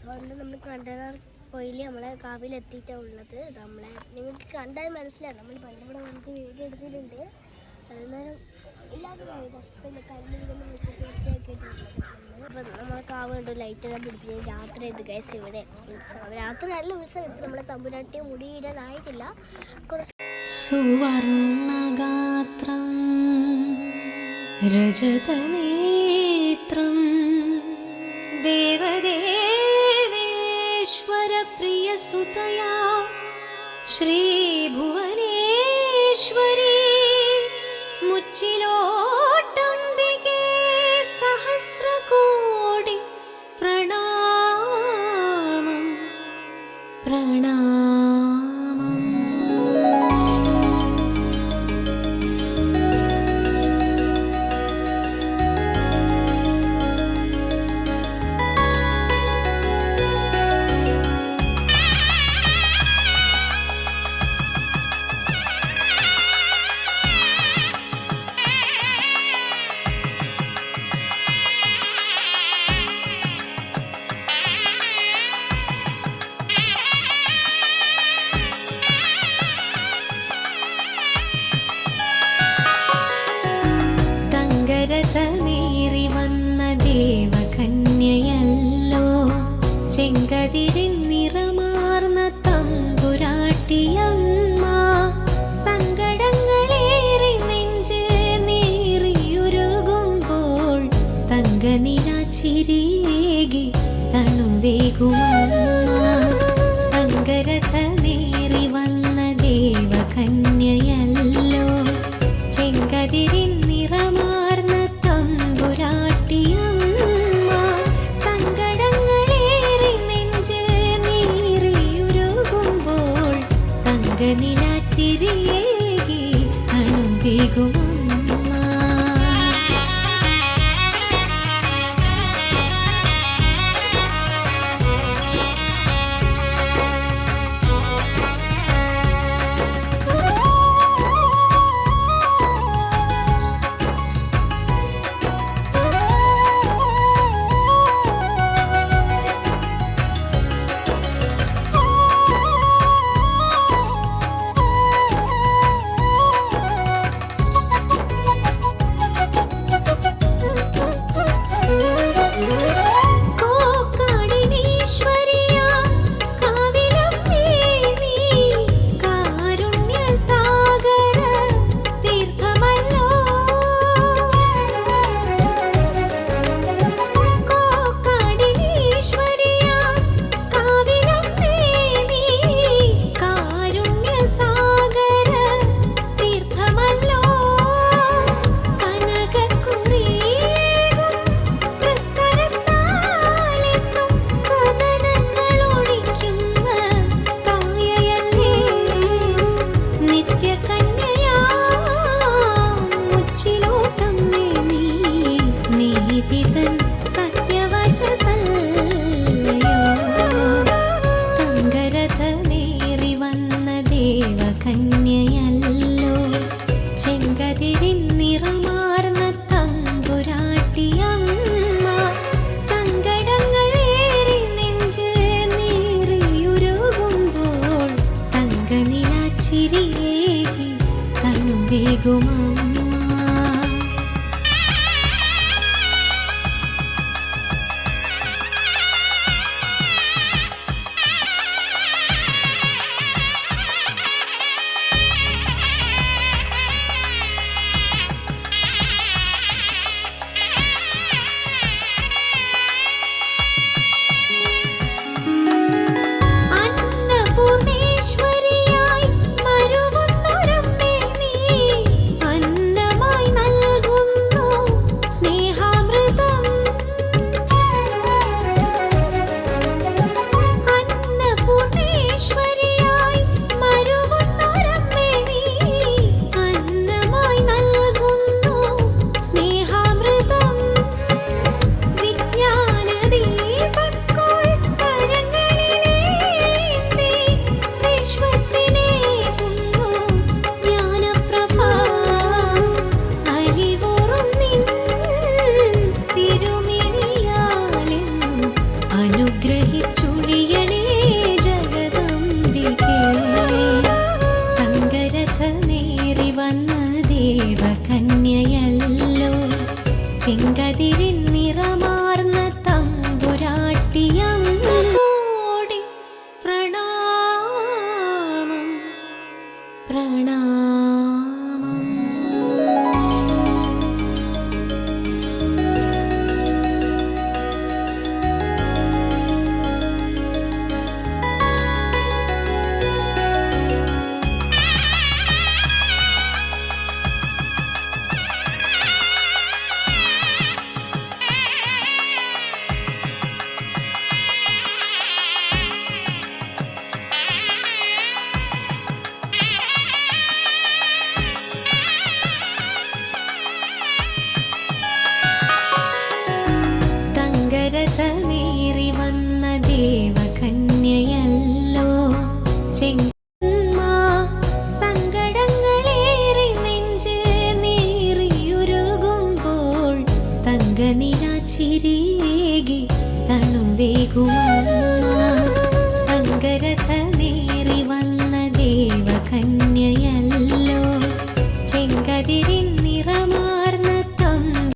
അതുകൊണ്ട് നമ്മൾ container coil നമ്മളെ കാവിലെത്തിയിട്ടാണ് ഉള്ളത്. നമ്മളെ നിങ്ങൾക്ക് കണ്ടാൽ മനസ്സിലാവും, നമ്മൾ പണ്ടിവിടെ നമുക്ക് വീഡിയോ എടുത്തിട്ടുണ്ട്. അന്നേരം ഇല്ലാത്ത പിന്നെ കല്ലിങ്ങനെ വെച്ചിട്ട് വൃത്തിയാക്കിയിട്ടുള്ളത്. അപ്പം നമ്മളെ കാവ് കൊണ്ട് ലൈറ്റെല്ലാം പിടിപ്പിച്ച് രാത്രി ഇത് ഗൈസ് ഇവിടെ ഉത്സവം. രാത്രി നല്ല ഉത്സവം. ഇപ്പം നമ്മളെ തമ്പുരാട്ടി മുടിയിടാനായിട്ടില്ല. കുറച്ച് സുവർണഗാത്രം രജതനേത്രം ദേവദേവേശ്വര പ്രിയസുതയാ ശ്രീഭുവനേശ്വരി മുച്ചിലോട്ടംബികേ സഹസ്രകോടി പ്രണാമം പ്രണാമം. രഥമേറി വന്ന ദേവകന്യയല്ലോ ചെങ്കതിരിൻ നിറമാർന്ന തമ്പുരാട്ടിയമ്മ. സങ്കടങ്ങളേറി നെഞ്ച് നീറിയുരുകുമ്പോൾ തങ്കനില ചിരിയേകി തണുവേകുമമ്മ. തങ്കരഥമേറി വന്ന ദേവകന്യയല്ലോ ചെങ്കതിരിൻ നിറമാർന്ന തമ്പുരാട്ടിയമ്മ. സങ്കടങ്ങളേറി നെഞ്ച് നീറിയുരുകുമ്പോൾ തങ്കനില ചിരിയേകി തണുവേകുമമ്മ. തങ്കരഥമേറി വന്ന ദേവകന്യയല്ലോ ചെങ്കതിരിൻ നിറമാർന്ന തമ്പുരാട്ടിയമ്മ. സങ്കടങ്ങളേറി നെഞ്ച് നീറിയുരുകുമ്പോൾ തങ്കനില ചിരിയേകി തണുവേകുമമ്മ. ദേവകന്യയല്ലോ ചെങ്കന്മ സങ്കടങ്ങളേറി നെഞ്ച് നീറിയുരുകുമ്പോൾ തങ്കനില ചിരിയേകി തണുവേകും